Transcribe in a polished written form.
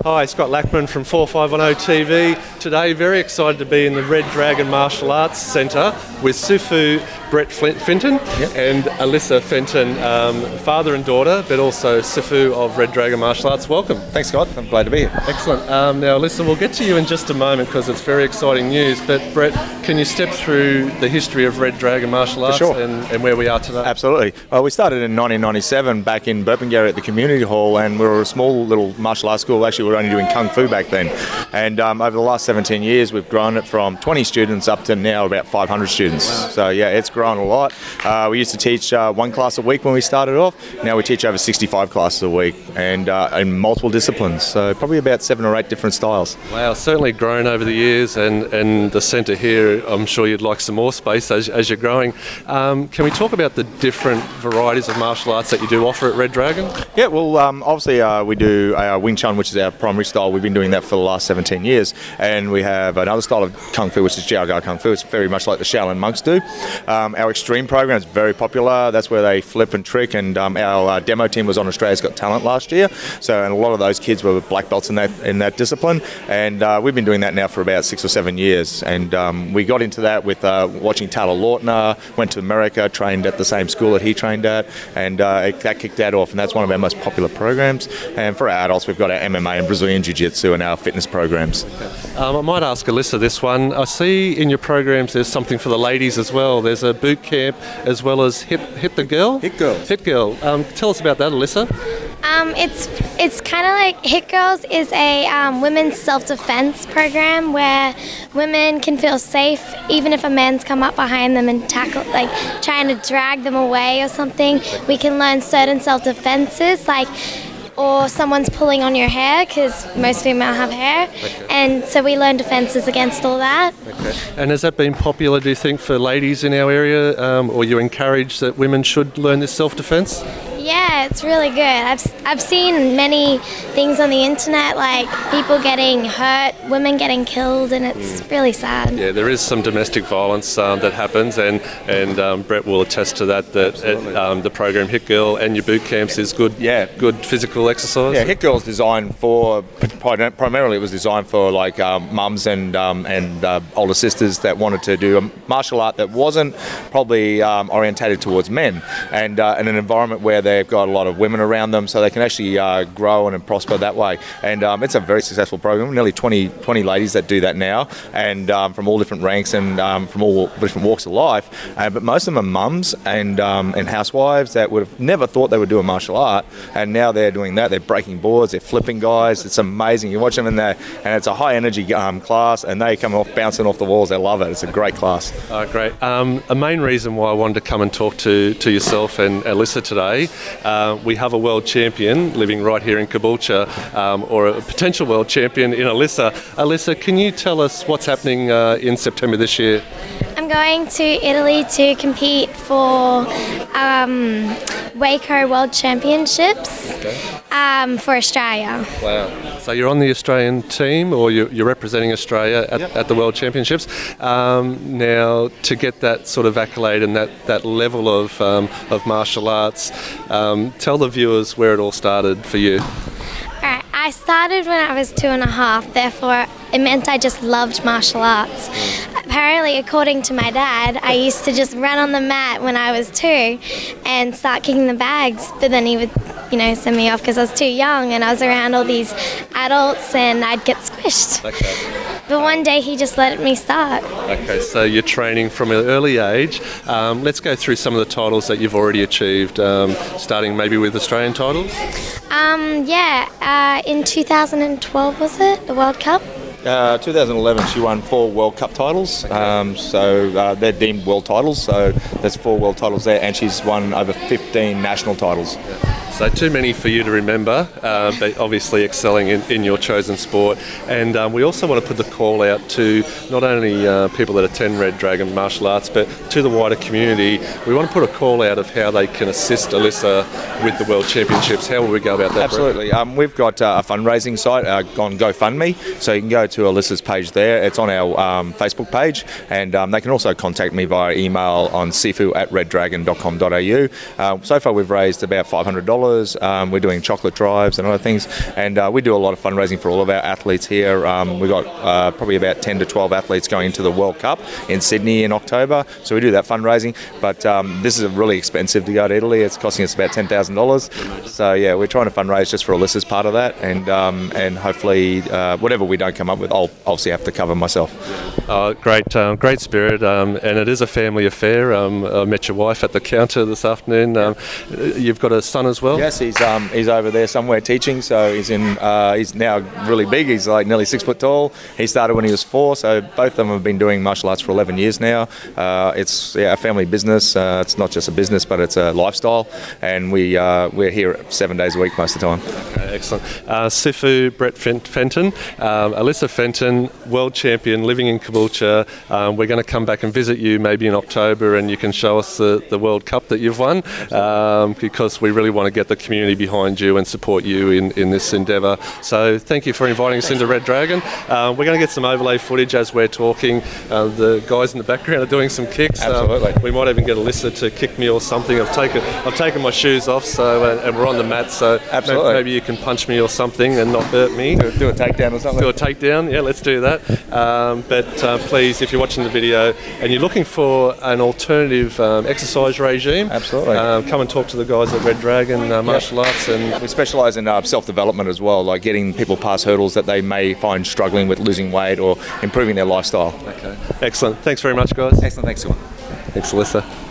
Hi, Scott Lackman from 4510 TV. Today, very excited to be in the Red Dragon Martial Arts Centre with Sifu Brett Fenton and Alyssa Fenton, father and daughter, but also Sifu of Red Dragon Martial Arts. Welcome. Thanks, Scott. I'm glad to be here. Excellent. Now, Alyssa, we'll get to you in just a moment because it's very exciting news. But Brett, can you step through the history of Red Dragon Martial Arts and where we are today? Absolutely. Well, we started in 1997 back in Burpengary at the community hall, and we were a small little martial arts school. Actually, we were only doing Kung Fu back then. And over the last 17 years, we've grown it from 20 students up to now about 500 students. Wow. So, yeah, it's grown a lot. We used to teach one class a week when we started off. Now we teach over 65 classes a week and in multiple disciplines. So probably about 7 or 8 different styles. Wow, certainly grown over the years, and the centre here, I'm sure you'd like some more space as you're growing. Can we talk about the different varieties of martial arts that you do offer at Red Dragon? Yeah, well, obviously we do Wing Chun, which is our primary style. We've been doing that for the last 17 years. And we have another style of Kung Fu, which is Jiao Gao Kung Fu. It's very much like the Shaolin monks do. Our extreme program is very popular. That's where they flip and trick, and our demo team was on Australia's Got Talent last year. So, and a lot of those kids were black belts in that discipline, and we've been doing that now for about 6 or 7 years. And we got into that with watching Taylor Lautner, went to America, trained at the same school that he trained at, and that kicked that off, and that's one of our most popular programs. And for our adults, we've got our MMA and Brazilian Jiu-Jitsu and our fitness programs. I might ask Alyssa this one. I see in your programs there's something for the ladies as well. There's a boot camp as well as Hit the Girl? Hit Girls. Hit Girl. Tell us about that, Alyssa. It's kind of like Hit Girls is a women's self-defense program where women can feel safe even if a man's come up behind them and tackle, like trying to drag them away or something. We can learn certain self-defenses, like, or someone's pulling on your hair, because most female have hair, and so we learn defences against all that. Okay. And has that been popular, do you think, for ladies in our area, or you encourage that women should learn this self-defence? Yeah, it's really good. I've seen many things on the internet, like people getting hurt, women getting killed, and it's really sad. Yeah, there is some domestic violence that happens, and Brett will attest to that. The program Hit Girl and your boot camps is good. Yeah, good physical exercise. Yeah, Hit Girl's designed for primarily it was designed for like mums and older sisters that wanted to do a martial art that wasn't probably orientated towards men, and in an environment where they've got a lot of women around them, so they can actually grow and prosper that way. And it's a very successful program. Nearly 20 ladies that do that now, and from all different ranks and from all different walks of life. But most of them are mums and housewives that would have never thought they would do a martial art, and now they're doing that. They're breaking boards, they're flipping guys. It's amazing. You watch them in there, and it's a high energy class, and they come off bouncing off the walls. They love it. It's a great class. Great. A main reason why I wanted to come and talk to yourself and Alyssa today. We have a world champion living right here in Caboolture, or a potential world champion in Alyssa. Alyssa, can you tell us what's happening in September this year? I'm going to Italy to compete for Waco World Championships for Australia. Wow. So you're on the Australian team, or you're representing Australia at the World Championships. Now, to get that sort of accolade and that level of martial arts, tell the viewers where it all started for you. Alright, I started when I was 2.5, therefore it meant I just loved martial arts. Apparently, according to my dad, I used to just run on the mat when I was 2 and start kicking the bags, but then he would, send me off because I was too young and I was around all these adults and I'd get squished. Okay. But one day he just let me start. Okay, so you're training from an early age. Let's go through some of the titles that you've already achieved, starting maybe with Australian titles. In 2012 was it, the World Cup? 2011 she won 4 World Cup titles, so they're deemed world titles, so there's 4 world titles there, and she's won over 15 national titles. So too many for you to remember, but obviously excelling in your chosen sport. And we also want to put the call out to not only people that attend Red Dragon Martial Arts, but to the wider community. We want to put a call out of how they can assist Alyssa with the World Championships. How will we go about that? Absolutely. We've got a fundraising site on GoFundMe, so you can go to Alyssa's page there. It's on our Facebook page, and they can also contact me via email on sifu@reddragon.com.au. So far we've raised about $500. We're doing chocolate drives and other things, and we do a lot of fundraising for all of our athletes here. We've got probably about 10 to 12 athletes going to the World Cup in Sydney in October, so we do that fundraising. But this is really expensive to go to Italy. It's costing us about $10,000. So yeah, we're trying to fundraise just for Alyssa's part of that, and hopefully whatever we don't come up with, I'll obviously have to cover myself. Great spirit, and it is a family affair. I met your wife at the counter this afternoon. You've got a son as well? Yes, he's over there somewhere teaching. So he's now really big. He's like nearly 6 foot tall. He started when he was 4. So both of them have been doing martial arts for 11 years now. It's a family business. It's not just a business, but it's a lifestyle. And we're here 7 days a week most of the time. Okay, excellent. Sifu Brett Fenton, Alyssa Fenton, world champion, living in Caboolture. We're going to come back and visit you maybe in October, and you can show us the World Cup that you've won, because we really want to get the community behind you and support you in this endeavour. So thank you for inviting us into Red Dragon. We're going to get some overlay footage as we're talking. The guys in the background are doing some kicks. Absolutely. We might even get Alyssa to kick me or something. I've taken my shoes off, so and we're on the mat, so absolutely. Maybe you can punch me or something and not hurt me. Do a takedown or something. Do a takedown, yeah, let's do that. But please, if you're watching the video and you're looking for an alternative exercise regime, absolutely, come and talk to the guys at Red Dragon Martial Arts. And we specialise in self-development as well, like getting people past hurdles that they may find struggling with losing weight or improving their lifestyle. Okay, excellent. Thanks very much, guys. Excellent, thanks, Scott. Thanks, Alyssa.